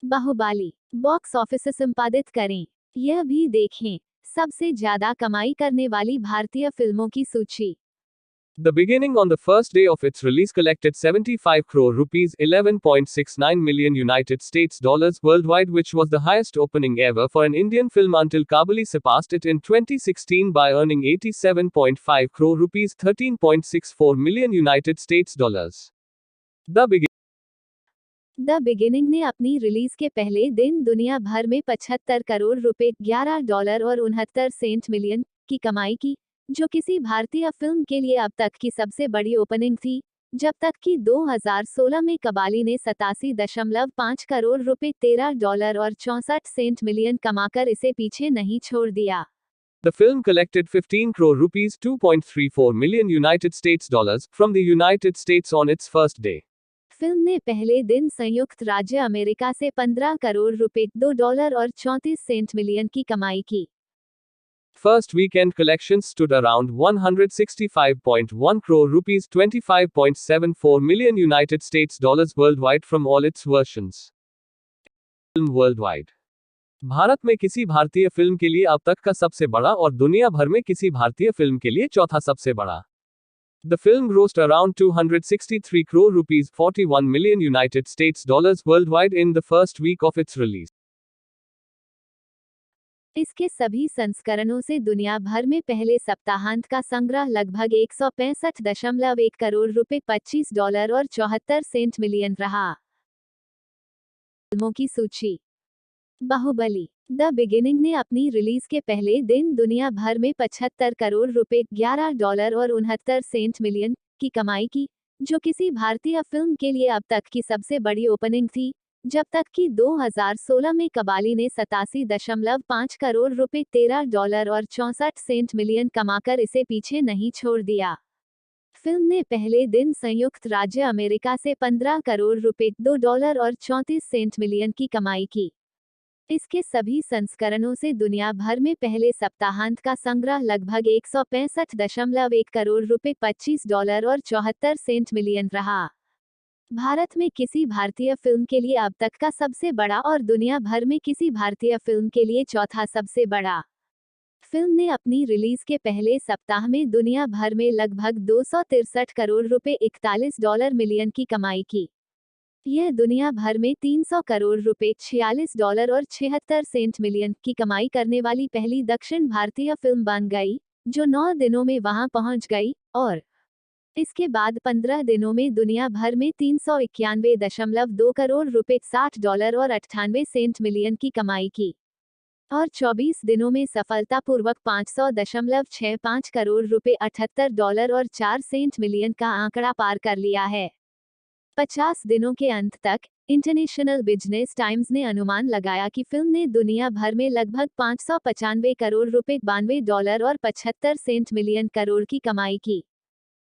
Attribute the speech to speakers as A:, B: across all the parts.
A: Baahubali box office से संपादित करें। यह भी देखें सबसे ज्यादा कमाई करने वाली भारतीय फिल्मों की सूची।
B: The Beginning on the first day of its release collected 75 crore rupees, 11.69 million United States dollars worldwide, which was the highest opening ever for an Indian film until Kabali surpassed it in 2016 by earning 87.5 crore rupees, 13.64 million United States dollars.
A: The beginning ने अपनी release के पहले दिन दुनिया भर में 75 करोड़ रुपए, $11 और 69 सेंट मिलियन की कमाई की, जो किसी भारतीय फिल्म के लिए अब तक की सबसे बड़ी ओपनिंग थी। जब तक कि 2016 में कबाली ने 87.5 करोड़ रुपए, $13 और 64 सेंट मिलियन कमाकर इसे पीछे नहीं छोड़ दिया।
B: The film collected 15 crore rupees, 2.34 million United States dollars from the United States on its first day.
A: Film ने पहले दिन संयुक्त राज्य अमेरिका से 15 करोड़ रुपए, $2 और 34 सेंट मिलियन की कमाई की।
B: First weekend collections stood around 165.1 crore rupees, 25.74 million United States dollars worldwide from all its versions. Film worldwide. Bharat में किसी भारतीय फिल्म के लिए अब तक का सबसे बड़ा और दुनिया भर में किसी भारतीय फिल्म के लिए चौथा सबसे बड़ा। The film grossed around 263 crore rupees, 41 million United States dollars worldwide in the first week of its release.
A: इसके सभी संस्करणों से दुनिया भर में पहले सप्ताहांत का संग्रह लगभग 165.1 करोड़ रुपए, $25 और 74 सेंट मिलियन रहा। फिल्मों की सूची। बाहुबली द बिगिनिंग ने अपनी रिलीज के पहले दिन दुनिया भर में 75 करोड़ रुपए, $11 और 69 सेंट मिलियन की कमाई की, जो किसी भारतीय फिल्म के लिए अब तक की सबसे बड़ी ओपनिंग थी। जब तक कि 2016 में कबाली ने 87.5 करोड़ रुपए, $13 और 64 सेंट मिलियन कमाकर इसे पीछे नहीं छोड़ दिया। फिल्म ने पहले दिन संयुक्त राज्य अमेरिका से 15 करोड़ रुपए, $2 और 34 सेंट मिलियन की कमाई की। इसके सभी संस्करणों से दुनिया भर में पहले सप्ताहांत का संग्रह लगभग 165.1 करोड़ रुपए, $25 और 74 सेंट मिलियन रहा। भारत में किसी भारतीय फिल्म के लिए अब तक का सबसे बड़ा और दुनिया भर में किसी भारतीय फिल्म के लिए चौथा सबसे बड़ा। फिल्म ने अपनी रिलीज के पहले सप्ताह में दुनिया भर में लगभग 263 करोड़ रुपए, $41 मिलियन की कमाई की। यह दुनिया भर में 300 करोड़ रुपए, $46 और 76 सेंट मिलियन की कमाई करने वाली पहली दक्षिण भारतीय फिल्म बन गई, जो 9 दिनों में वहां पहुंच गई, और इसके बाद 15 दिनों में दुनिया भर में 391.2 करोड़ रुपए, $60 और 98 सेंट मिलियन की कमाई की, और 24 दिनों में सफलतापूर्वक 500.65 करोड़ रुपए, $78 और 4 सेंट मिलियन का आंकड़ा पार कर लिया है। 50 दिनों के अंत तक इंटरनेशनल बिजनेस टाइम्स ने अनुमान लगाया कि फिल्म ने दुनिया भर में लगभग 595 करोड़ रुपए, $92 और 75 सेंट मिलियन करोड़ की कमाई की।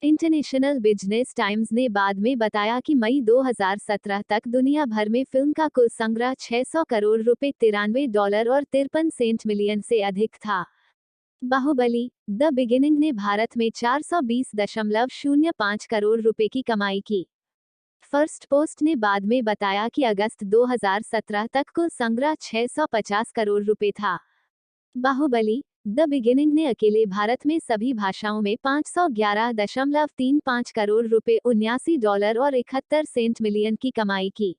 A: इंटरनेशनल बिजनेस टाइम्स ने बाद में बताया कि मई 2017 तक दुनिया भर में फिल्म का कुल संग्रह 600 करोड़ रुपए, $93 और 53 सेंट मिलियन से अधिक था। बाहुबली द बिगिनिंग ने भारत में 420.05 करोड़ रुपए की कमाई की। फर्स्ट पोस्ट ने बाद में बताया कि अगस्त 2017 तक कुल संग्रह 650 करोड़ रुपए था। बाहुबली द बिगिनिंग ने अकेले भारत में सभी भाषाओं में 511.35 करोड़ रुपए, $79 और 71 सेंट मिलियन की कमाई की,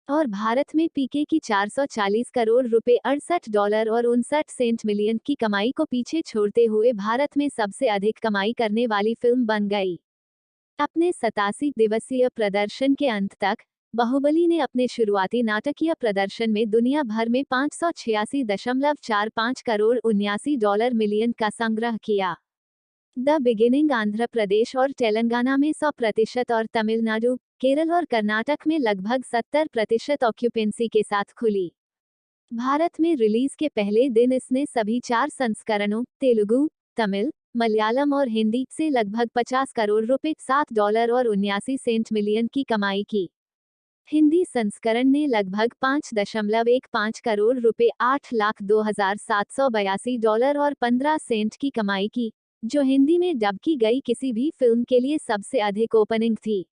A: और भारत में पीके की 440 करोड़ रुपए, $68 और 59 सेंट मिलियन की कमाई को पीछे छोड़ते हुए भारत में सबसे अधिक कमाई करने वाली फिल्म बन गई। अपने 87 दिवसीय प्रदर्शन के अंत तक बाहुबली ने अपने शुरुआती नाटकीय प्रदर्शन में दुनिया भर में 586.45 करोड़, $79 मिलियन का संग्रह किया। द बिगिनिंग आंध्र प्रदेश और तेलंगाना में 100% और तमिलनाडु, केरल और कर्नाटक में लगभग 70% ऑक्यूपेंसी के साथ खुली। भारत में रिलीज के पहले दिन इसने सभी 4 संस्करणों तेलुगु, तमिल, मलयालम और हिंदी से लगभग 50 करोड़ रुपए, $7 और 79 सेंट मिलियन की कमाई की। हिंदी संस्करण ने लगभग 5.15 करोड़ रुपए, $8,02,782 और 15 सेंट की कमाई की, जो हिंदी में डब की गई किसी भी फिल्म के लिए सबसे अधिक ओपनिंग थी।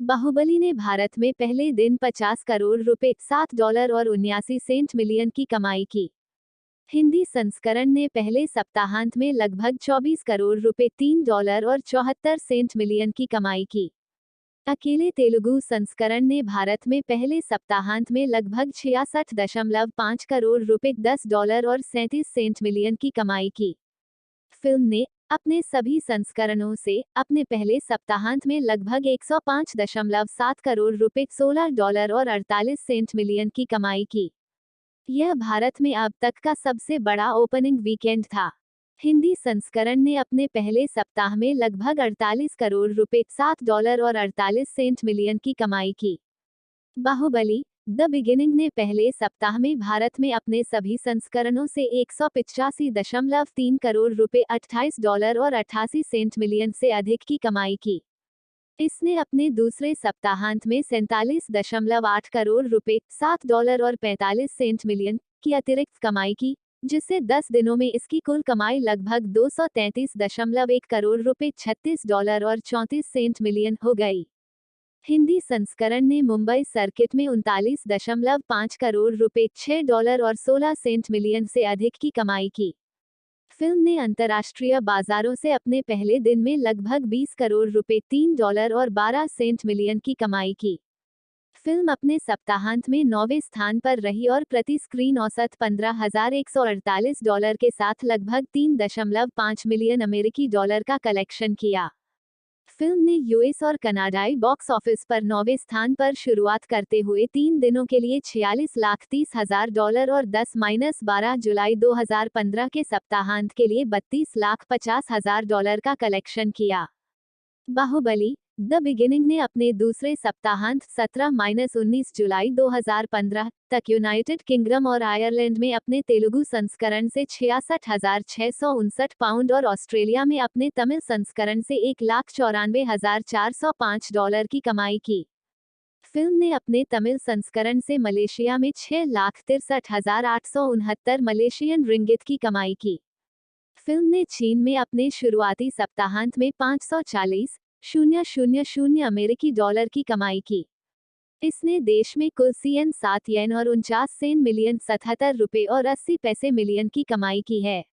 A: बाहुबली ने भारत में पहले दिन 50 करोड़ रुपए $7 और 79 सेंट मिलियन की कमाई की। हिंदी संस्करण ने पहले सप्ताहांत में लगभग 24 करोड़ रुपए $3 और 74 सेंट मिलियन की कमाई की। अकेले तेलुगु संस्करण ने भारत में पहले सप्ताहांत में लगभग 66.5 करोड़ रुपए $10 और 37 सेंट मिलियन की कमाई की। फिल्म ने अपने सभी संस्करणों से अपने पहले सप्ताहांत में लगभग 105.7 करोड़ रुपए $16 और 48 सेंट मिलियन की कमाई की। यह भारत में अब तक का सबसे बड़ा ओपनिंग वीकेंड था। हिंदी संस्करण ने अपने पहले सप्ताह में लगभग 48 करोड़ रुपए $7 और 48 सेंट मिलियन की कमाई की। बाहुबली द बिगिनिंग ने पहले सप्ताह में भारत में अपने सभी संस्करणों से 185.3 करोड़ रुपए $28 और 88 सेंट मिलियन से अधिक की कमाई की। इसने अपने दूसरे सप्ताहांत में 47.8 करोड़ रुपए $7 और 45 सेंट मिलियन की अतिरिक्त कमाई की, जिससे 10 दिनों में इसकी कुल कमाई लगभग 233.1 करोड़ रुपए $36 और 34 सेंट मिलियन हो गई। हिंदी संस्करण ने मुंबई सर्किट में 39.5 करोड़ रुपए $6 और 16 सेंट मिलियन से अधिक की कमाई की। फिल्म ने अंतर्राष्ट्रीय बाजारों से अपने पहले दिन में लगभग 20 करोड़ रुपए $3 और 12 सेंट मिलियन की कमाई की। फिल्म अपने सप्ताहांत में 9वें स्थान पर रही और प्रति स्क्रीन औसत $15,148 के साथ लगभग 3.5 मिलियन अमेरिकी डॉलर का कलेक्शन किया। फिल्म ने यूएस और कनाडाई बॉक्स ऑफिस पर 9वें स्थान पर शुरुआत करते हुए 3 दिनों के लिए $46,30,000 और 10-12 जुलाई 2015 के सप्ताहांत के लिए $32,50,000 का कलेक्शन किया। बाहुबली द बिगिनिंग ने अपने दूसरे सप्ताहांत 17-19 जुलाई 2015 तक यूनाइटेड किंगडम और आयरलैंड में अपने तेलुगु संस्करण से 66,659 पाउंड और ऑस्ट्रेलिया में अपने तमिल संस्करण से $1,94,405 की कमाई की। फिल्म ने अपने तमिल संस्करण से मलेशिया में 6,63,869 मलेशियन रिंगिट की कमाई की। फिल्म ने चीन में अपने शुरुआती सप्ताहांत में 540,000 अमेरिकी डॉलर की कमाई की। इसने देश में कुल CN7 और 49 सेंट मिलियन 77 रुपए और 80 पैसे मिलियन की कमाई की है।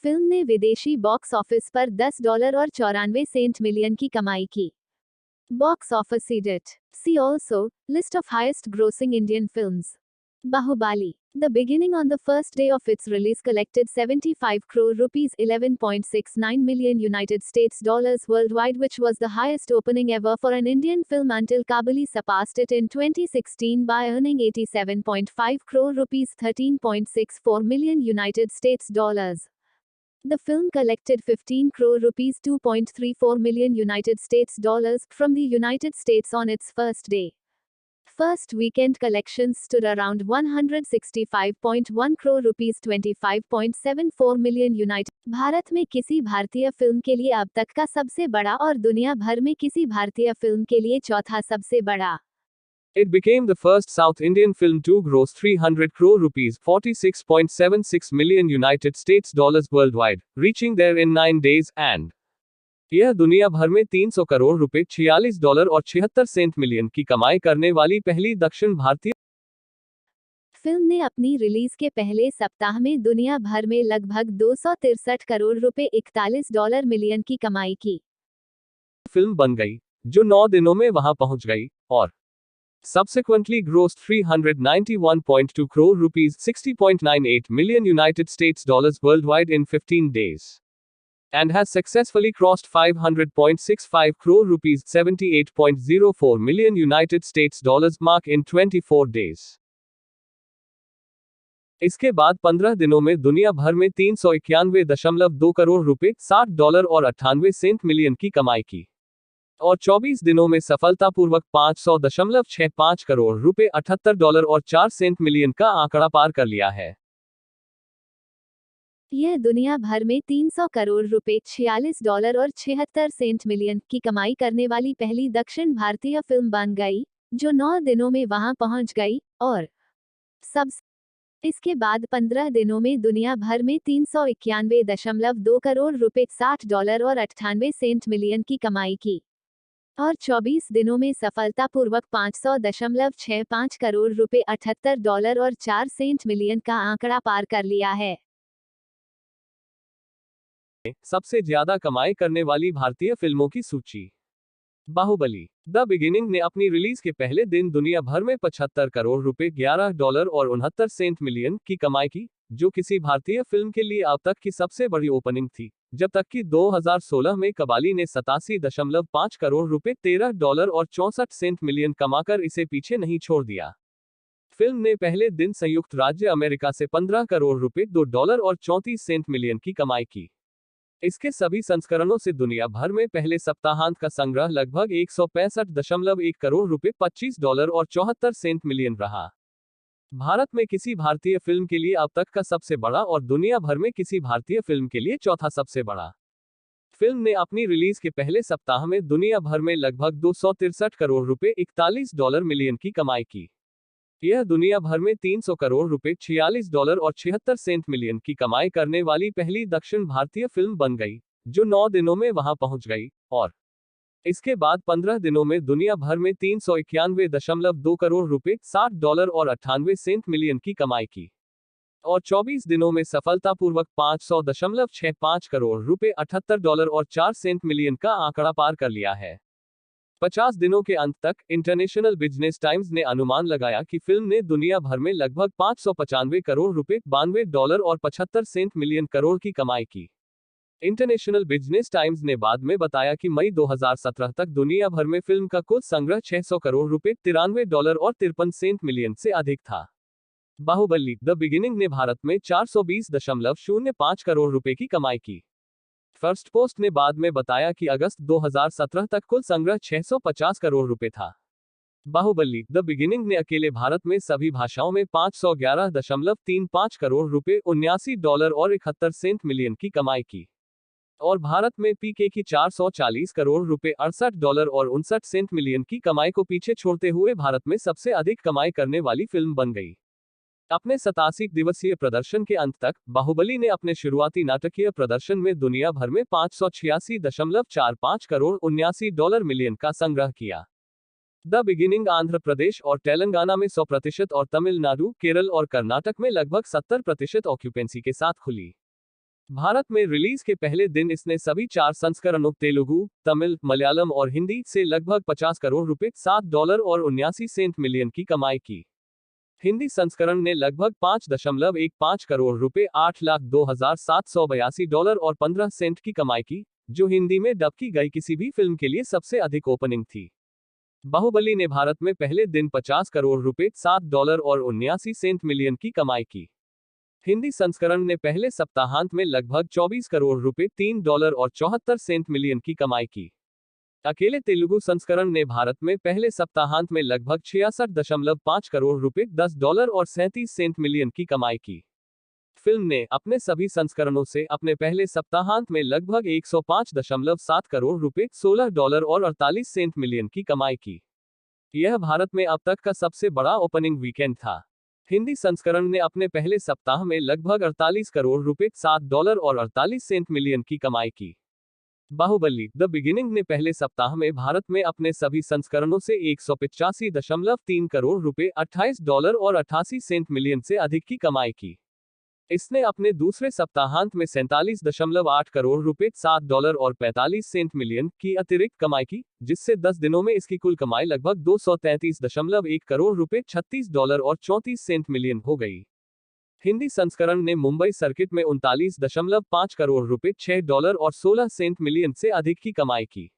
A: फिल्म ने विदेशी बॉक्स ऑफिस पर $10 और 94 सेंट मिलियन की कमाई की। Box office edit see also list of highest grossing Indian films. Bahubali The Beginning on the first day of its release collected 75 crore rupees $11.69 million United States dollars worldwide, which was the highest opening ever for an Indian film until Kabali surpassed it in 2016 by earning 87.5 crore rupees $13.64 million United States dollars. The film collected 15 crore rupees $2.34 million United States dollars from the United States on its first day. First weekend collections stood around 165.1 crore rupees 25.74 million United। Bharat में किसी भारतीय film के लिए अब तक का सबसे बड़ा और दुनिया भर में किसी भारतीय फिल्म के लिए चौथा सबसे बड़ा।
B: It became the first South Indian film to gross 300 crore rupees $46.76 million United States dollars worldwide, reaching there in 9 days, and यह दुनिया भर में 300 करोड़ रुपए $46 और 76 सेंट मिलियन की कमाई करने वाली पहली दक्षिण भारतीय
A: फिल्म ने अपनी रिलीज के पहले सप्ताह में दुनिया भर में लगभग 263 करोड़ रुपए $41 मिलियन की कमाई की।
B: फिल्म बन गई, जो 9 दिनों में वहां पहुंच गई, और subsequently grossed 391.2 crore rupees $60.98 million United States dollars worldwide in 15 days. And has successfully crossed 500.65 crore rupees $78.04 million United States dollars mark in 24 days. इसके बाद 15 दिनों में दुनिया भर में 391.2 करोड़ रुपए $60 और 98 सेंट मिलियन की कमाई की, और 24 दिनों में सफलतापूर्वक 500.65 करोड़ रुपए $78 और 4 सेंट मिलियन का आंकड़ा पार कर लिया है।
A: यह दुनिया भर में 300 करोड़ रुपए $46 और 76 सेंट मिलियन की कमाई करने वाली पहली दक्षिण भारतीय फिल्म बन गई, जो 9 दिनों में वहां पहुंच गई, और इसके बाद 15 दिनों में दुनिया भर में 391.2 करोड़ रुपए $60 और 98 सेंट मिलियन की कमाई की। और 24 दिनों में सफलतापूर्वक 500.65 करोड़ रुपए $78 और 4 सेंट मिलियन का आंकड़ा पार कर लिया है।
B: सबसे ज्यादा कमाई करने वाली भारतीय फिल्मों की सूची। बाहुबली द बिगिनिंग ने अपनी रिलीज के पहले दिन दुनिया भर में 75 करोड़ रुपए $11 और 69 सेंट मिलियन की कमाई की, जो किसी भारतीय फिल्म के लिए अब तक की सबसे बड़ी ओपनिंग थी। जब तक कि 2016 में कबाली ने 87.5 करोड़ रुपए $13 और 64 सेंट मिलियन कमाकर इसे पीछे नहीं छोड़ दिया। फिल्म ने पहले दिन संयुक्त राज्य अमेरिका से 15 करोड़ रुपए $2 और 34 सेंट मिलियन की कमाई की। इसके सभी संस्करणों से दुनिया भर में पहले सप्ताहांत का संग्रह लगभग 165.1 करोड़ रुपए $25 और 74 सेंट मिलियन रहा। भारत में किसी भारतीय फिल्म के लिए अब तक का सबसे बड़ा और दुनिया भर में किसी भारतीय फिल्म के लिए चौथा सबसे बड़ा। फिल्म ने अपनी रिलीज के पहले सप्ताह में दुनिया भर में लगभग 263 करोड़ रुपए $41 मिलियन की कमाई की। यह दुनिया भर में 300 करोड़ रुपए $46 और 76 सेंट मिलियन की कमाई करने वाली पहली दक्षिण भारतीय फिल्म बन गई, जो 9 दिनों में वहां पहुंच गई, और इसके बाद 15 दिनों में दुनिया भर में 391.2 करोड़ रुपए $60 और 98 सेंट मिलियन की कमाई की, और 24 दिनों में सफलतापूर्वक 500.65 करोड़ रुपए $78 और 4 सेंट मिलियन का आंकड़ा पार कर लिया है। 50 दिनों के अंत तक इंटरनेशनल बिजनेस टाइम्स ने अनुमान लगाया कि फिल्म ने दुनिया भर में लगभग 595 करोड़ रुपए $92 और 75 सेंट मिलियन करोड़ की कमाई की। इंटरनेशनल बिजनेस टाइम्स ने बाद में बताया कि मई 2017 तक दुनिया भर में फिल्म का कुल संग्रह 600 करोड़ रुपए $93 और 53 सेंट मिलियन से अधिक था। बाहुबली द बिगिनिंग ने भारत में 420.05 करोड़ रुपए की कमाई की। फर्स्ट पोस्ट ने बाद में बताया कि अगस्त 2017 तक कुल संग्रह 650 करोड़ रुपए था। बाहुबली द बिगिनिंग ने अकेले भारत में सभी भाषाओं में 511.35 करोड़ रुपए $79 और 71 सेंट मिलियन की कमाई की, और भारत में पीके की 440 करोड़ रुपए $68 और 59 सेंट मिलियन की कमाई को पीछे छोड़ते हुए भारत में सबसे अधिक कमाई करने वाली फिल्म बन गई। अपने 87 दिवसीय प्रदर्शन के अंत तक बाहुबली ने अपने शुरुआती नाटकीय प्रदर्शन में दुनिया भर में 586.45 करोड़ $79 मिलियन का संग्रह किया। द बिगिनिंग आंध्र प्रदेश और तेलंगाना में 100% और तमिलनाडु, केरल और कर्नाटक में लगभग 70% ऑक्यूपेंसी के साथ खुली। भारत में रिलीज के पहले दिन इसने सभी 4 संस्करणों तेलुगु, तमिल, मलयालम और हिंदी से लगभग 50 करोड़ रुपए $7 और 79 सेंट मिलियन की कमाई की। हिंदी संस्करण ने लगभग 5.15 करोड़ रुपए $8,02,782 और 15 सेंट की कमाई की, जो हिंदी में डब की गई किसी भी फिल्म के लिए सबसे अधिक ओपनिंग थी। बाहुबली ने भारत में पहले दिन 50 करोड़ रुपए $7 और 79 सेंट मिलियन की कमाई की। हिंदी संस्करण ने पहले सप्ताहांत में लगभग 24 करोड़ रुपए $3 और 74 सेंट मिलियन की कमाई की। अकेले तेलुगु संस्करण ने भारत में पहले सप्ताहांत में लगभग 66.5 करोड़ रुपए $10 और 37 सेंट मिलियन की कमाई की। फिल्म ने अपने सभी संस्करणों से अपने पहले सप्ताहांत में लगभग 105.7 करोड़ रुपए $16 और 48 सेंट मिलियन की कमाई की। यह भारत में अब तक का सबसे बड़ा ओपनिंग वीकेंड था। हिंदी संस्करण ने अपने पहले सप्ताह में लगभग 48 करोड़ रुपए $7 और 48 सेंट मिलियन की कमाई की। बाहुबली द बिगिनिंग ने पहले सप्ताह में भारत में अपने सभी संस्करणों से 185.3 करोड़ रुपए $28 और 88 सेंट मिलियन से अधिक की कमाई की। इसने अपने दूसरे सप्ताहांत में 47.8 करोड़ रुपए $7 और 45 सेंट मिलियन की अतिरिक्त कमाई की, जिससे 10 दिनों में इसकी कुल कमाई लगभग 233.1 करोड़ रुपए $36 और 34 सेंट मिलियन हो गई। हिंदी संस्करण ने मुंबई सर्किट में 39.5 करोड़ रुपए $6 और 16 सेंट मिलियन से अधिक की कमाई की।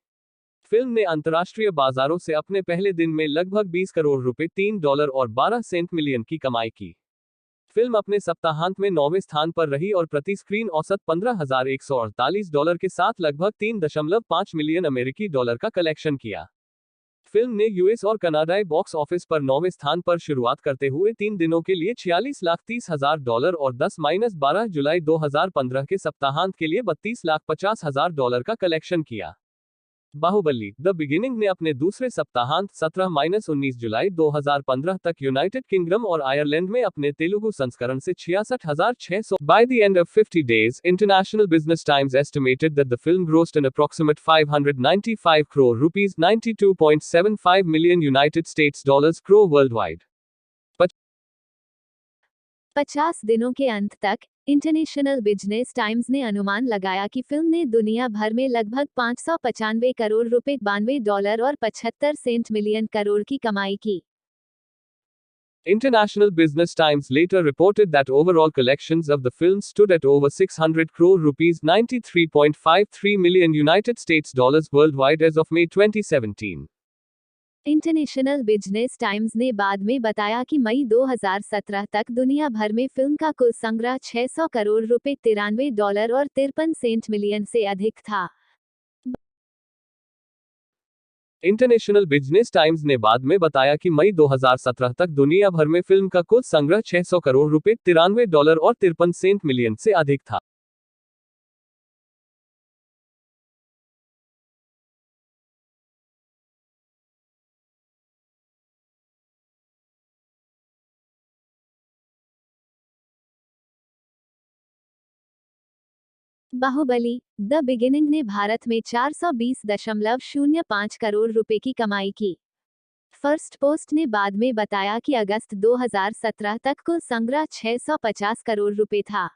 B: फिल्म ने अंतर्राष्ट्रीय बाजारों से अपने पहले दिन में लगभग 20 करोड़ रुपए $3 और 12 सेंट मिलियन की कमाई की। फिल्म अपने सप्ताहांत में 9वें स्थान पर रही और प्रति स्क्रीन औसत $15,148 के साथ लगभग 3.5 मिलियन अमेरिकी डॉलर का कलेक्शन किया। फिल्म ने यूएस और कनाडाई बॉक्स ऑफिस पर 9वें स्थान पर शुरुआत करते हुए 3 दिनों के लिए $46,30,000 और 10-12 जुलाई 2015 के सप्ताहांत के लिए $32,50,000 का कलेक्शन किया। बाहुबली द बिगिनिंग ने अपने दूसरे सप्ताहांत 17-19 जुलाई 2015 तक यूनाइटेड किंगडम और आयरलैंड में अपने तेलुगु संस्करण से 66,600 by the end of 50 days. International Business Times estimated that the film grossed an approximate 595 crore rupees, 92.75 million United States dollars crore worldwide.
A: 50 दिनों के अंत तक इंटरनेशनल बिजनेस टाइम्स ने अनुमान लगाया कि फिल्म ने दुनिया भर में लगभग 595 करोड़ रुपए, $92 और 75 सेंट मिलियन करोड़ की कमाई की।
B: International Business Times later reported that overall collections of the film stood at over 600 crore rupees, 93.53 million United States dollars worldwide as of May 2017.
A: International business times ने बाद में बताया कि मई 2017 तक दुनिया भर में फिल्म का कुल संग्रह 600 करोड़ रुपए, $93 और 53 सेंट मिलियन से अधिक था।
B: इंटरनेशनल बिजनेस टाइम्स ने बाद में बताया कि मई 2017 तक दुनिया भर में फिल्म का कुल संग्रह 600 करोड़ रुपए, $93 और 53 सेंट मिलियन से अधिक था।
A: बाहुबली द बिगिनिंग ने भारत में 420.05 करोड़ रुपए की कमाई की। फर्स्ट पोस्ट ने बाद में बताया कि अगस्त 2017 तक कुल संग्रह 650 करोड़ रुपए था।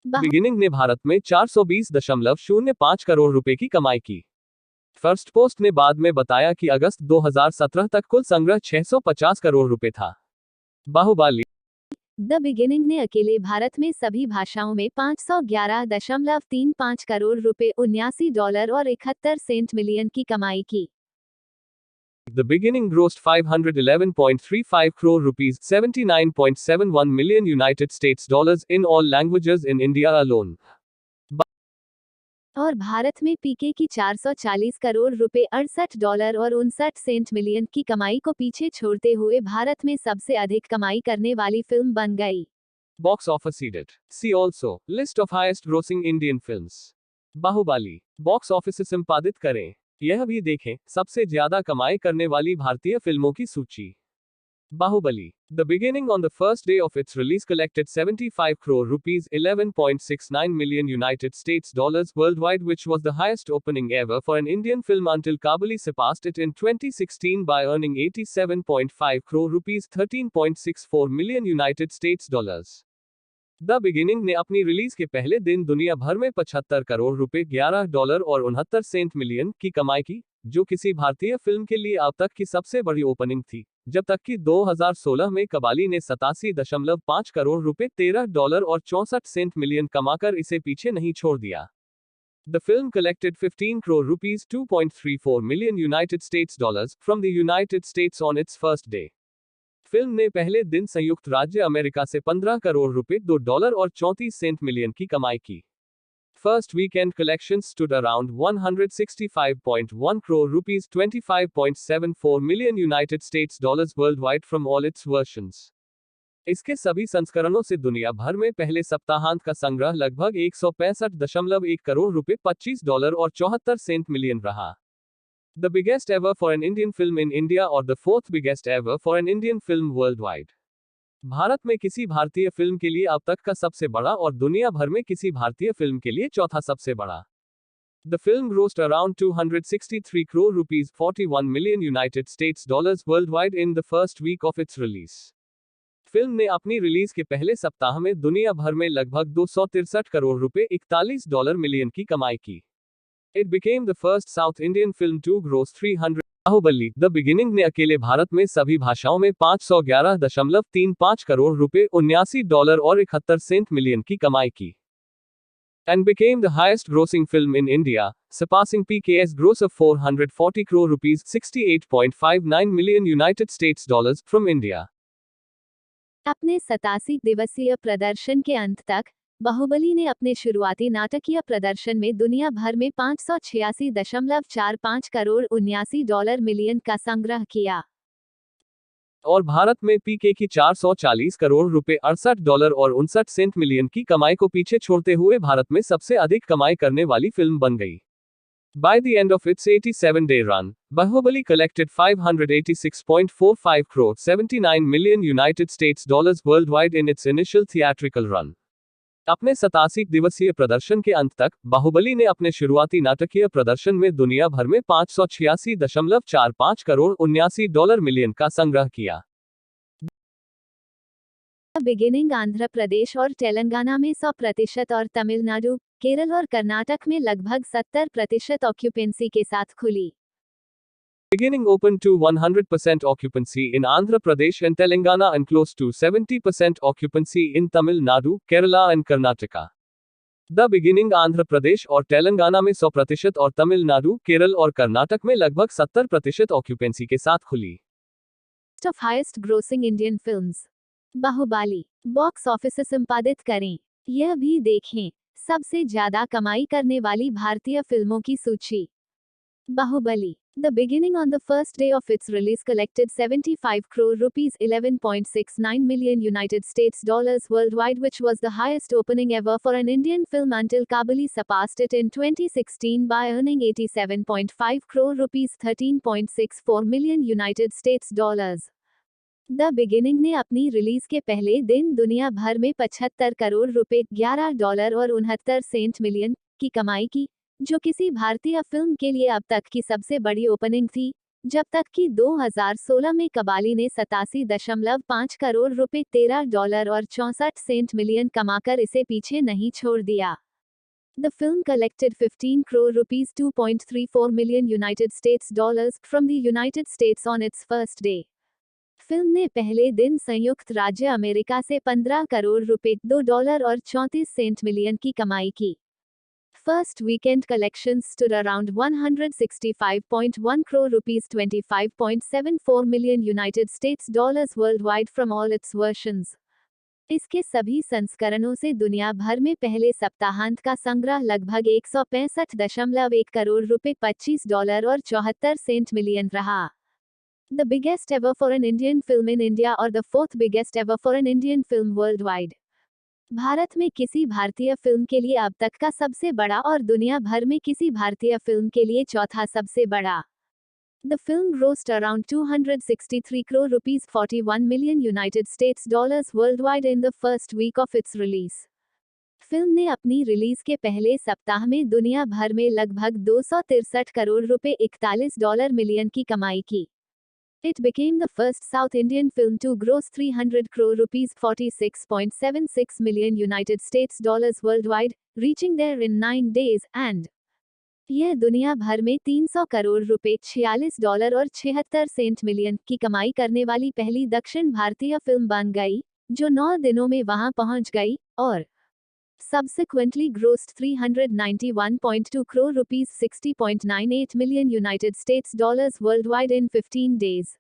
B: बिगिनिंग ने भारत में 420.05 करोड़ रुपए की कमाई की। फर्स्ट पोस्ट ने बाद में बताया कि अगस्त 2017 तक कुल संग्रह 650 करोड़ रुपए था। बाहुबली
A: द बिगिनिंग ने अकेले भारत में सभी भाषाओं में 511.35 करोड़ रुपए, $79 और 71 सेंट मिलियन की कमाई की।
B: The beginning grossed 511.35 crore rupees, 79.71 million United States dollars in all languages in India alone.
A: और भारत में पीके की 440 करोड़ रुपए, $68 और 59 सेंट मिलियन की कमाई को पीछे छोड़ते हुए भारत में सबसे अधिक कमाई करने वाली फिल्म बन गई।
B: Box office seeded. See also list of highest grossing Indian films. Baahubali box office से संपादित करें। यह भी देखें सबसे ज्यादा कमाई करने वाली भारतीय फिल्मों की सूची। Baahubali The beginning on the first day of its release collected 75 crore rupees, 11.69 million United States dollars worldwide, which was the highest opening ever for an Indian film until Kabali surpassed it in 2016 by earning 87.5 crore rupees, 13.64 million United States dollars. The beginning ने अपनी release के पहले दिन दुनिया भर में 75 करोड़ रुपए, $11 और 69 सेंट मिलियन की कमाई की, जो किसी भारतीय फिल्म के लिए अब तक की सबसे बड़ी ओपनिंग थी, जब तक कि 2016 में कबाली ने 87.5 करोड़ रुपए, $13 और 64 सेंट मिलियन कमाकर इसे पीछे नहीं छोड़ दिया। The film collected 15 crore rupees, 2.34 million United States dollars from the United States on its first day. Film ने पहले दिन संयुक्त राज्य अमेरिका से 15 करोड़ रुपए, $2 और 34 सेंट मिलियन की कमाई की। First weekend collections stood around 165.1 crore rupees, 25.74 million United States dollars worldwide from all its versions. इसके सभी संस्करणों से दुनिया भर में पहले सप्ताहांत का संग्रह लगभग 165.1 करोड़ रुपए, $25 और 74 सेंट मिलियन रहा। The biggest ever for an Indian film in India or the fourth biggest ever for an Indian film worldwide. Bharat में किसी भारतीय फिल्म के लिए अब तक का सबसे बड़ा और दुनिया भर में किसी भारतीय फिल्म के लिए चौथा सबसे बड़ा। The film grossed around 263 crore rupees, 41 million United States dollars worldwide in the first week of its release. Film ने अपनी रिलीज के पहले सप्ताह में दुनिया भर में लगभग 263 करोड़ रुपए, $41 मिलियन की कमाई की। It became the first South Indian film to gross 300. Baahubali the beginning ने अकेले भारत में सभी भाषाओं में 511.35 करोड़ रुपए, $79 और 71 सेंट मिलियन की कमाई की। And became the highest grossing film in India, surpassing PK's gross of 440 crore rupees, 68.59 million United States dollars from India.
A: अपने 87 दिवसीय प्रदर्शन के अंत तक बाहुबली ने अपने शुरुआती नाटकीय प्रदर्शन में दुनिया भर में 586.45 करोड़, $79 मिलियन का संग्रह किया
B: और भारत में पीके की 440 करोड़ रुपए, $68 और 59 सेंट मिलियन की कमाई को पीछे छोड़ते हुए भारत में सबसे अधिक कमाई करने वाली फिल्म बन गई। By the end of its 87-day run, Bahubali collected 586.45 crore 79 million United States dollars worldwide in its initial theatrical run. अपने 87 दिवसीय प्रदर्शन के अंत तक बाहुबली ने अपने शुरुआती नाटकीय प्रदर्शन में दुनिया भर में 586.45 करोड़ 79 डॉलर मिलियन का संग्रह किया।
A: बिगिनिंग आंध्र प्रदेश और तेलंगाना में 100% और तमिलनाडु, केरल और कर्नाटक में लगभग 70% ऑक्यूपेंसी के साथ खुली।
B: Beginning open to 100% occupancy in Andhra Pradesh and Telangana and close to 70% occupancy in Tamil Nadu, Kerala and Karnataka. The beginning Andhra Pradesh और तेलंगाना में 100% और तमिलनाडु, केरल और कर्नाटक में लगभग 70% ऑक्यूपेंसी के साथ खुली।
A: Of highest grossing Indian films. Baahubali box office से संपादित करें। यह भी देखें सबसे ज्यादा कमाई करने वाली भारतीय फिल्मों की सूची। Baahubali The beginning on the first day of its release collected 75 crore rupees 11.69 million United States dollars worldwide, which was the highest opening ever for an Indian film until Kabali surpassed it in 2016 by earning 87.5 crore rupees 13.64 million United States dollars. The Beginning ने अपनी release के पहले दिन दुनिया भर में 75 करोड़ रुपए 11 dollar और 69 सेंट मिलियन की कमाई की, जो किसी भारतीय फिल्म के लिए अब तक की सबसे बड़ी ओपनिंग थी, जब तक कि 2016 में कबाली ने 87.5 करोड़ रुपए 13 डॉलर और 64 सेंट मिलियन कमाकर इसे पीछे नहीं छोड़ दिया। The film collected 15 crore rupees 2.34 million United States dollars from the United States on its first day. Film ने पहले दिन संयुक्त राज्य अमेरिका से 15 करोड़ रुपए 2 डॉलर और 34 सेंट मिलियन की कमाई की। First weekend collections stood around 165.1 crore rupees 25.74 million United States dollars worldwide from all its versions. इसके सभी संस्करणों से दुनिया भर में पहले सप्ताहांत का संग्रह लगभग 165.1 करोड़ रुपए 25 डॉलर और 74 सेंट मिलियन रहा। The biggest ever for an Indian film in India or the fourth biggest ever for an Indian film worldwide. Bharat में किसी भारतीय फिल्म के लिए अब तक का सबसे बड़ा और दुनिया भर में किसी भारतीय फिल्म के लिए चौथा सबसे बड़ा। The film grossed around 263 crore rupees 41 million United States dollars worldwide in the first week of its release. Film ने अपनी रिलीज के पहले सप्ताह में दुनिया भर में लगभग 263 करोड़ रुपए 41 डॉलर मिलियन की कमाई की। It became the first South Indian film to gross 300 crore rupees 46.76 million United States dollars worldwide, reaching there in 9 days, and यह दुनिया भर में 300 करोड़ रुपए 46 डॉलर और 76 सेंट मिलियन की कमाई करने वाली पहली दक्षिण भारतीय फिल्म बन गई, जो 9 दिनों में वहां पहुंच गई, और subsequently grossed 391.2 crore rupees 60.98 million United States dollars worldwide in 15 days,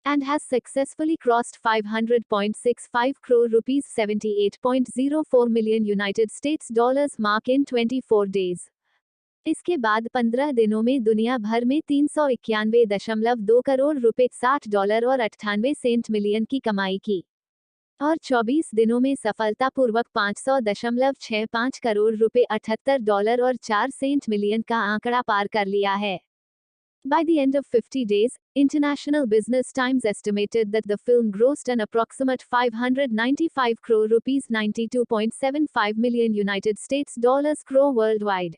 A: and has successfully crossed 500.65 crore rupees 78.04 million United States dollars mark in 24 days. इसके बाद 15 दिनों में दुनिया भर में 391.2 करोड़ रुपए 60 डॉलर और 98 सेंट मिलियन की कमाई की, और 24 दिनों में सफलतापूर्वक 500.65 करोड़ रुपए 78 डॉलर और 4 सेंट मिलियन का आंकड़ा पार कर लिया है। By the end of 50 days, International Business Times estimated that the film grossed an approximate 595 crore rupees 92.75 million United States dollars crore worldwide.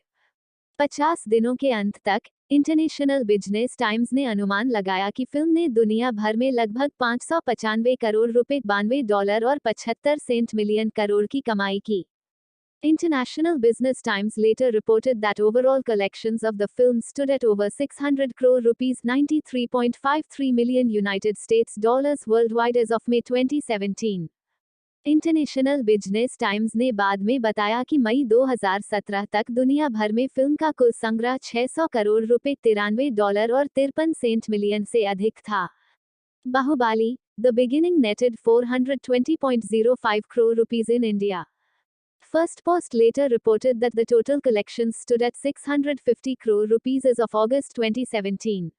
A: 50 दिनों के अंत तक इंटरनेशनल बिजनेस टाइम्स ने अनुमान लगाया कि फिल्म ने दुनिया भर में लगभग 595 करोड़ रुपए 92 डॉलर और 75 सेंट मिलियन करोड़ की कमाई की। International Business Times later reported that overall collections of the film stood at over 600 crore rupees 93.53 million United States dollars worldwide as of May 2017. International business times ने बाद में बताया कि मई 2017 तक दुनिया भर में फिल्म का कुल संग्रह 600 करोड़ रुपए 93 डॉलर और 53 सेंट मिलियन से अधिक था। Baahubali, The Beginning netted 420.05 crore rupees in India. First Post later reported that the total collections stood at 650 crore rupees as of August 2017.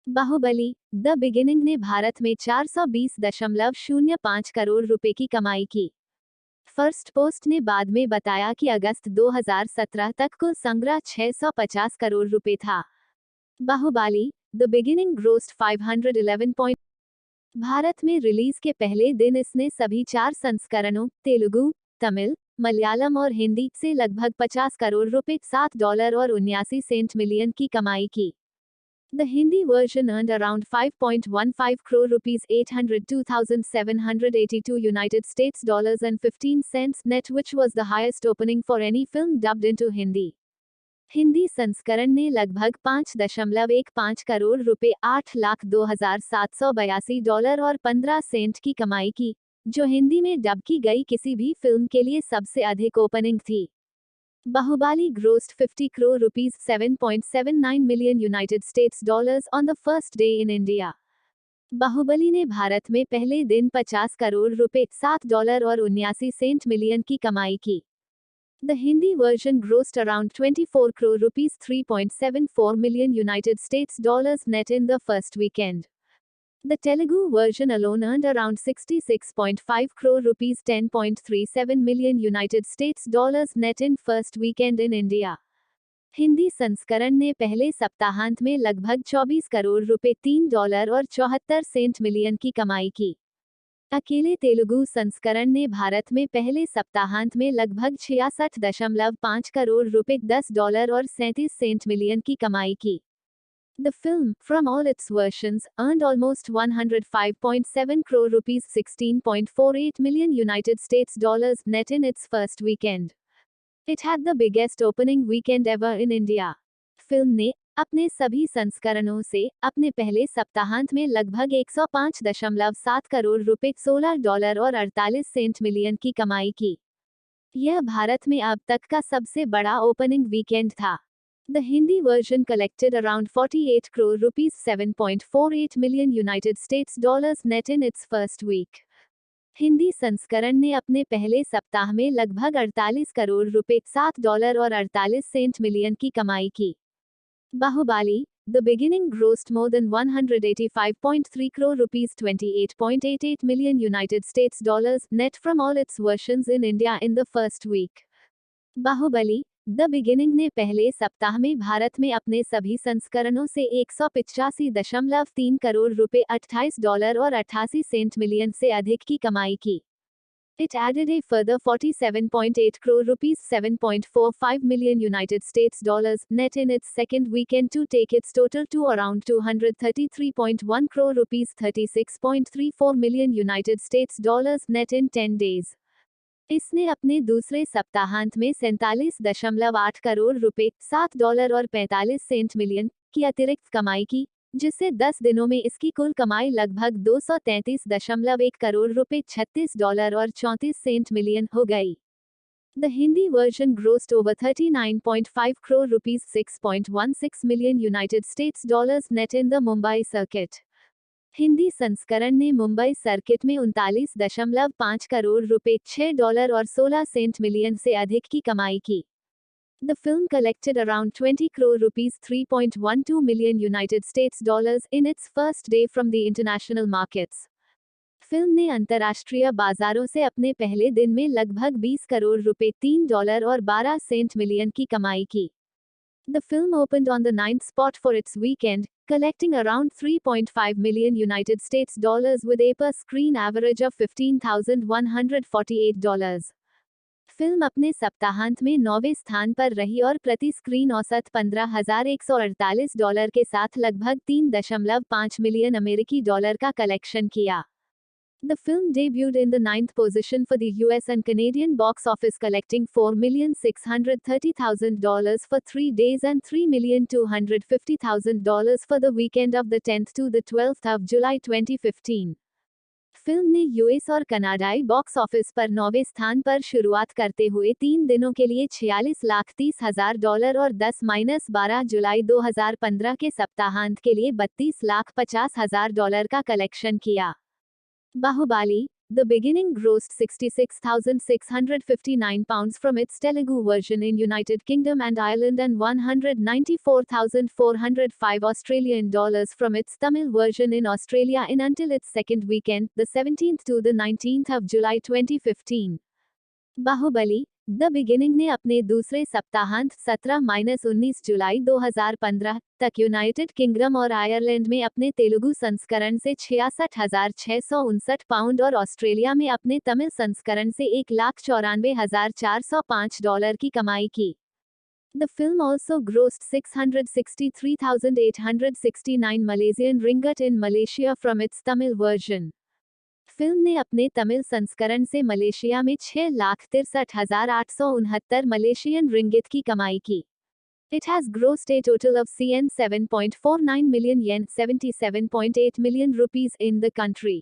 A: Baahubali, the beginning ने भारत में 420.05 करोड़ रुपए की कमाई की। फर्स्ट पोस्ट ने बाद में बताया कि अगस्त 2017 तक कुल संग्रह 650 करोड़ रुपए था। Baahubali the beginning grossed 511 point. भारत में रिलीज के पहले दिन इसने सभी 4 संस्करणों तेलुगु, तमिल, मलयालम और हिंदी से लगभग 50 करोड़ रुपए $7 और 79 सेंट मिलियन की कमाई की। The Hindi version earned around 5.15 crore rupees 802,782 United States dollars and 15 cents net, which was the highest opening for any film dubbed into Hindi. Hindi संस्करण ने लगभग 5.15 करोड़ रुपए $8,02,782 और 15 सेंट की कमाई की, जो हिंदी में डब की गई किसी भी फिल्म के लिए सबसे अधिक ओपनिंग थी। Bahubali grossed 50 crore rupees 7.79 million United States dollars on the first day in India. Baahubali ने भारत में पहले दिन 50 करोड़ रुपए $7 और 79 सेंट मिलियन की कमाई की। The Hindi version grossed around 24 crore rupees 3.74 million United States dollars net in the first weekend. The Telugu version alone earned around 66.5 crore rupees 10.37 million United States dollars net in first weekend in India. Hindi संस्करण ने पहले सप्ताहांत में लगभग 24 करोड़ रुपए $3 और 74 Saint million की कमाई की। अकेले तेलुगु संस्करण ने भारत में पहले सप्ताहांत में लगभग 66.5 करोड़ रुपए $10 और 37 सेंट मिलियन की कमाई की। The film, from all its versions, earned almost 105.7 crore rupees 16.48 million United States dollars net in its first weekend. It had the biggest opening weekend ever in India. Film ने अपने सभी संस्करणों से अपने पहले सप्ताहांत में लगभग 105.7 करोड़ रुपए $16 और 48 सेंट मिलियन की कमाई की। यह भारत में अब तक का सबसे बड़ा ओपनिंग वीकेंड था। The Hindi version collected around 48 crore rupees 7.48 million United States dollars net in its first week. Hindi संस्करण ने अपने पहले सप्ताह में लगभग 48 करोड़ रुपए $7 और 48 सेंट मिलियन की कमाई की। Baahubali The Beginning grossed more than 185.3 crore rupees 28.88 million United States dollars net from all its versions in India in the first week. Baahubali the beginning ने पहले सप्ताह में भारत में अपने सभी संस्करणों से 185.3 करोड़ रुपए $28 और 88 सेंट मिलियन से अधिक की कमाई की। It added a further 47.8 crore rupees 7.45 million United States dollars net in its second weekend to take its total to around 233.1 crore rupees 36.34 million United States dollars net in 10 days. इसने अपने दूसरे सप्ताहांत में 47.8 करोड़ रुपए $7 और 45 सेंट मिलियन की अतिरिक्त कमाई की, जिससे 10 दिनों में इसकी कुल कमाई लगभग 233.1 करोड़ रुपए $36 और 34 सेंट मिलियन हो गई। The Hindi version grossed over 39.5 crore rupees 6.16 million United States dollars net in the Mumbai circuit. Hindi संस्करण ने मुंबई सर्किट में 39.5 करोड़ रुपए $6 और 16 सेंट मिलियन से अधिक की कमाई की। The film collected around 20 crore rupees 3.12 million United States dollars in its first day from the international markets. Film ने अंतर्राष्ट्रीय बाजारों से अपने पहले दिन में लगभग 20 करोड़ रुपए $3 और 12 सेंट मिलियन की कमाई की। The film opened on the 9th spot for its weekend, collecting around 3.5 million United States dollars with a per-screen average of $15,148. Film अपने सप्ताहांत में 9वें स्थान पर रही और प्रति स्क्रीन औसत $15,148 के साथ लगभग 3.5 मिलियन अमेरिकी डॉलर का कलेक्शन किया। The film debuted in the 9th position for the US and Canadian box office, collecting $4,630,000 for 3 days and $3,250,000 for the weekend of the 10th to the 12th of July 2015. Film ने US और कनाडाई box office पर 9वें स्थान पर शुरुआत करते हुए 3 दिनों के लिए $46,30,000 और 10-12 जुलाई 2015 के सप्ताहांत के लिए $32,50,000 का कलेक्शन किया। Bahubali, The Beginning grossed £66,659 from its Telugu version in United Kingdom and Ireland and $194,405 Australian dollars from its Tamil version in Australia in until its second weekend, the 17th to the 19th of July 2015. Baahubali the beginning ने अपने दूसरे सप्ताहांत 17-19 जुलाई 2015 तक United kingdom और Ireland में अपने तेलुगु संस्करण से 66,659 पाउंड और ऑस्ट्रेलिया में अपने तमिल संस्करण से $1,94,405 की कमाई की। The film also grossed 663,869 Malaysian ringgit in Malaysia from its Tamil version. Film ने अपने तमिल संस्करण से मलेशिया में 6,63,869 मलेशियन रिंगित की कमाई की। It has grossed a total of CN 7.49 million yen, 77.8 million rupees in the country.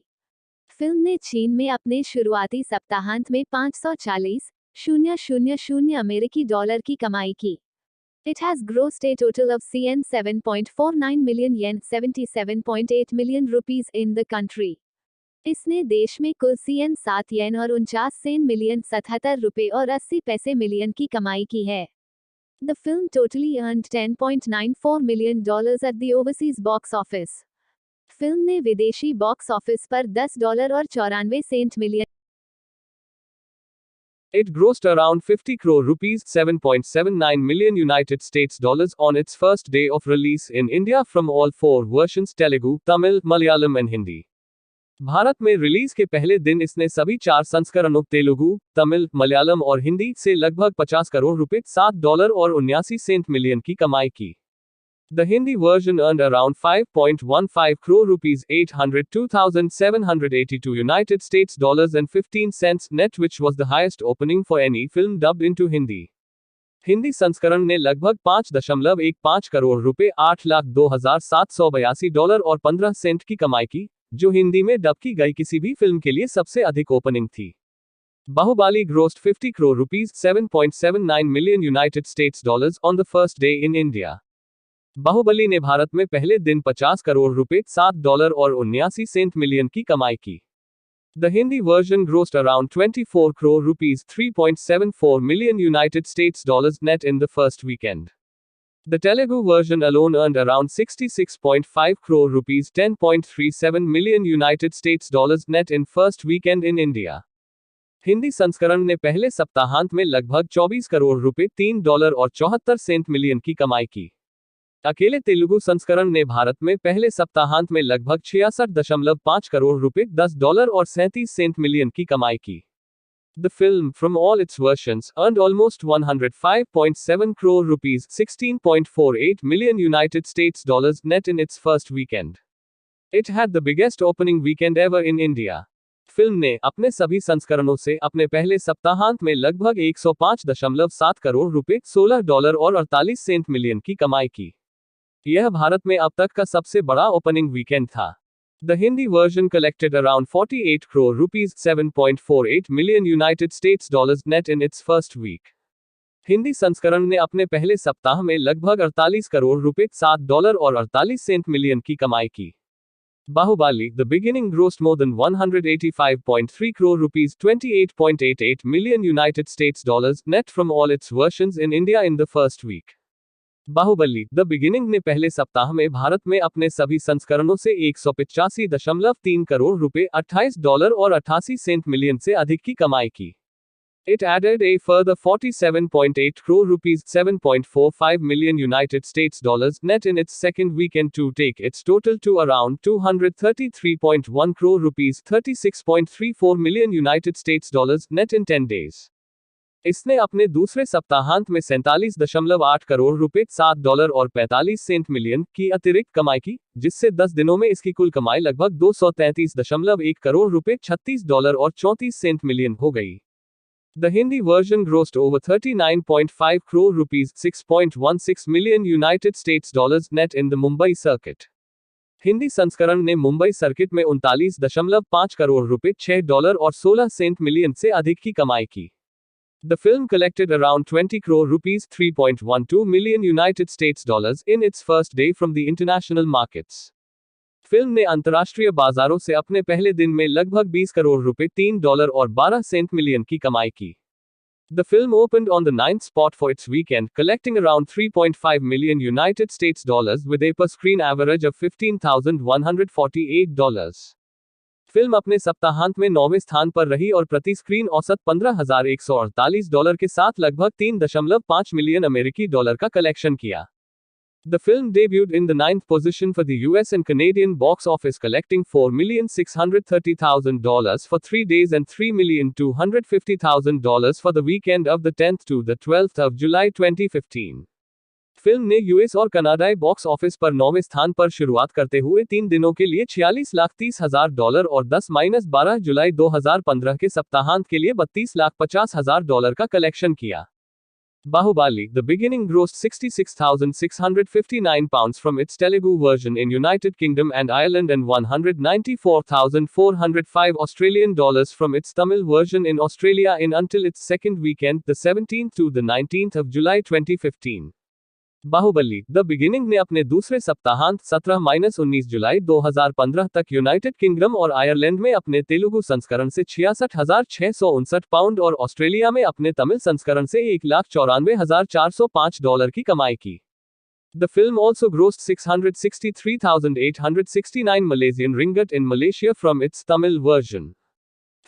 A: Film ने चीन में अपने शुरुआती सप्ताहांत में 540,000 अमेरिकी डॉलर की कमाई की। It has grossed a total of CN 7.49 million yen, 77.8 million rupees in the country. इसने देश में कुल CN 7 येन और 49 सेंट मिलियन 77 रुपए और 80 पैसे मिलियन की कमाई की है। The film totally earned $10.94 million at the overseas box office. Film ने विदेशी बॉक्स ऑफिस पर $10 और 94 cent million.
B: It grossed around 50 crore rupees, 7.79 million United States dollars on its first day of release in India from all four versions Telugu, Tamil, Malayalam and Hindi. Bharat में release के पहले दिन इसने सभी 4 संस्करणों तेलुगु, तमिल, मलयालम और हिंदी से लगभग 50 करोड़ रुपए, $7 और 79 सेंट मिलियन की कमाई की। The Hindi version earned around 5.15 crore rupees, 802,782 United States dollars and 15 cents net, which was the highest opening for any film dubbed into Hindi. Hindi संस्करण ने लगभग 5.15 करोड़ रुपए, $8,02,782 और 15 सेंट की कमाई की, जो हिंदी में डब की गई किसी भी फिल्म के लिए सबसे अधिक ओपनिंग थी। Baahubali grossed 50 crore rupees, 7.79 million United States dollars on the first day in India. Baahubali ने भारत में पहले दिन 50 करोड़ रुपए, $7 और 79 सेंट मिलियन की कमाई की। The Hindi version grossed around 24 crore rupees, 3.74 million United States dollars net in the first weekend. The Telugu version alone earned around 66.5 crore rupees, 10.37 million United States dollars net in first weekend in India. Hindi संस्करण ने पहले सप्ताहांत में लगभग 24 करोड़ रुपए, $3 और 74 Saint million की कमाई की। अकेले तेलुगु संस्करण ने भारत में पहले सप्ताहांत में लगभग 66.5 करोड़ रुपए, $10 और 37 सेंट मिलियन की कमाई की। The film, from all its versions, earned almost 105.7 crore rupees, 16.48 million United States dollars net in its first weekend. It had the biggest opening weekend ever in India. Film ने अपने सभी संस्करणों से अपने पहले सप्ताहांत में लगभग 105.7 करोड़ रुपए, $16 और 48 सेंट मिलियन की कमाई की। यह भारत में अब तक का सबसे बड़ा ओपनिंग वीकेंड था। The Hindi version collected around 48 crore rupees, 7.48 million United States dollars net in its first week. Hindi संस्करण ने अपने पहले सप्ताह में लगभग 48 करोड़ रुपए, $7 और 48 सेंट मिलियन की कमाई की। Bahubali, The Beginning grossed more than 185.3 crore rupees, 28.88 million United States dollars net from all its versions in India in the first week. Baahubali the beginning ने पहले सप्ताह में भारत में अपने सभी संस्करणों से 185.3 करोड़ रुपए, $28 और 88 सेंट मिलियन से अधिक की कमाई की। It added a further 47.8 crore rupees, 7.45 million United States dollars net in its second weekend to take its total to around 233.1 crore rupees, 36.34 million United States dollars net in 10 days. इसने अपने दूसरे सप्ताहांत में 47.8 करोड़ रुपए, $7 और 45 सेंट मिलियन की अतिरिक्त कमाई की, जिससे 10 दिनों में इसकी कुल कमाई लगभग 233.1 करोड़ रुपए, $36 और 34 सेंट मिलियन हो गई। The Hindi version grossed over 39.5 crore rupees, 6.16 million United States dollars net in the Mumbai circuit. Hindi संस्करण ने मुंबई सर्किट में 39.5 करोड़ रुपए, $6 और 16 सेंट मिलियन से अधिक की कमाई की। The film collected around 20 crore rupees, 3.12 million United States dollars in its first day from the international markets. Film ने अंतर्राष्ट्रीय बाजारों से अपने पहले दिन में लगभग 20 करोड़ रुपए, $3 और 12 सेंट मिलियन की कमाई की। The film opened on the 9th spot for its weekend, collecting around 3.5 million United States dollars with a per-screen average of $15,148. Film अपने सप्ताहांत में 9वें स्थान पर रही और प्रति स्क्रीन औसत $15,148 के साथ लगभग 3.5 मिलियन अमेरिकी डॉलर का कलेक्शन किया। The film debuted in the ninth position for the US and Canadian box office, collecting $4,630,000 for 3 days and $3,250,000 for the weekend of the 10th to the 12th of July 2015. Film ने US और कनाडाई box office पर 9वें स्थान पर शुरुआत करते हुए 3 दिनों के लिए $46,30,000 और 10-12 जुलाई 2015 के सप्ताहांत के लिए $32,50,000 का कलेक्शन किया। Bahubali, The Beginning grossed £66,659 from its Telugu version in United Kingdom and Ireland and $194,405 Australian dollars from its Tamil version in Australia in until its second weekend, the 17th to the 19th of July 2015. Baahubali the beginning ने अपने दूसरे सप्ताहांत 17-19 जुलाई 2015 तक United kingdom और Ireland में अपने तेलुगु संस्करण से $66,659 और ऑस्ट्रेलिया में अपने तमिल संस्करण से $1,94,405 की कमाई की। The film also grossed 663,869 Malaysian ringgit in Malaysia from its Tamil version.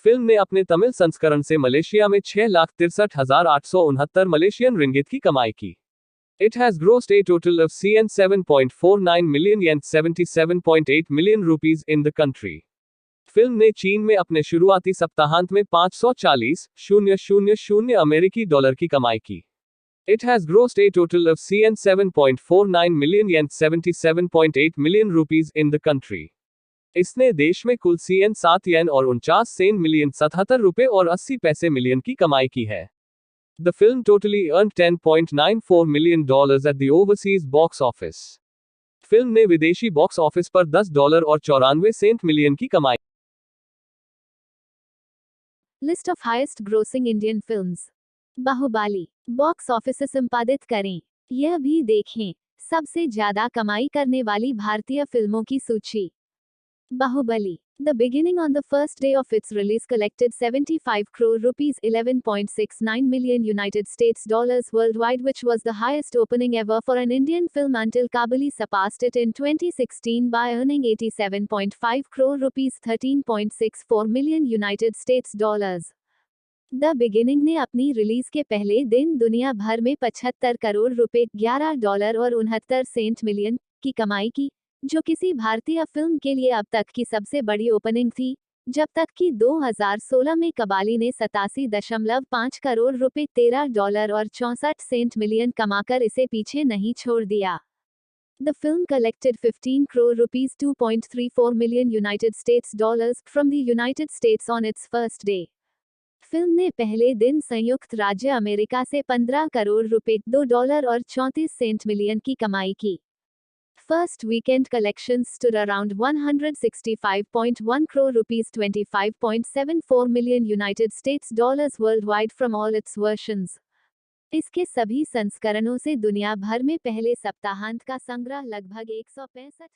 B: Film ने अपने तमिल संस्करण से मलेशिया में 6,63,869 मलेशियन रिंगित की कमाई की। It has grossed a total of CN7.49 million yen, 77.8 million rupees in the country. Film ने चीन में अपने शुरुआती सप्ताहांत में 540,000 अमेरिकी डॉलर की कमाई की। It has grossed a total of CN7.49 million yen, 77.8 million rupees in the country. इसने देश में कुल CN 7 येन और 49 सेंट मिलियन 77 रुपए और 80 पैसे मिलियन की कमाई की है। The film totally earned $10.94 million at the overseas box office. Film ने विदेशी बॉक्स ऑफिस पर $10 और 94 सेंट मिलियन की कमाई।
A: List of highest grossing Indian films. Baahubali box office से संपादित करें। यह भी देखें सबसे ज्यादा कमाई करने वाली भारतीय फिल्मों की सूची। Baahubali The Beginning on the first day of its release collected 75 crore rupees, 11.69 million United States dollars worldwide, which was the highest opening ever for an Indian film until Kabali surpassed it in 2016 by earning 87.5 crore rupees, 13.64 million United States dollars. The Beginning ने अपनी release के पहले दिन दुनिया भर में 75 करोड़ रुपए, $11 और 69 सेंट मिलियन की कमाई की, जो किसी भारतीय फिल्म के लिए अब तक की सबसे बड़ी ओपनिंग थी, जब तक कि 2016 में कबाली ने 87.5 करोड़ रुपए, $13 और 64 सेंट मिलियन कमाकर इसे पीछे नहीं छोड़ दिया। The film collected 15 crore rupees, 2.34 million United States dollars from the United States on its first day. Film ने पहले दिन संयुक्त राज्य अमेरिका से 15 करोड़ रुपए, $2 और 34 सेंट मिलियन की कमाई की। First weekend collections stood around 165.1 crore rupees, 25.74 million United States dollars worldwide from all its versions. इसके सभी संस्करणों से दुनिया भर में पहले सप्ताहांत का संग्रह लगभग 165